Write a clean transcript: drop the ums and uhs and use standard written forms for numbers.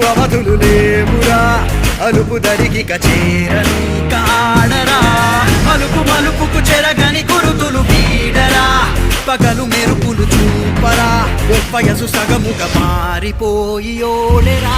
అవధులు లేవురా అలుపు దరికి కచేరని కాడరా మలుపు మలుపుకు చెరగని గురుతులు వీడరా పగలు మెరుపులు చూపరా వయసు సగముగా మారిపోయి ఓడెరా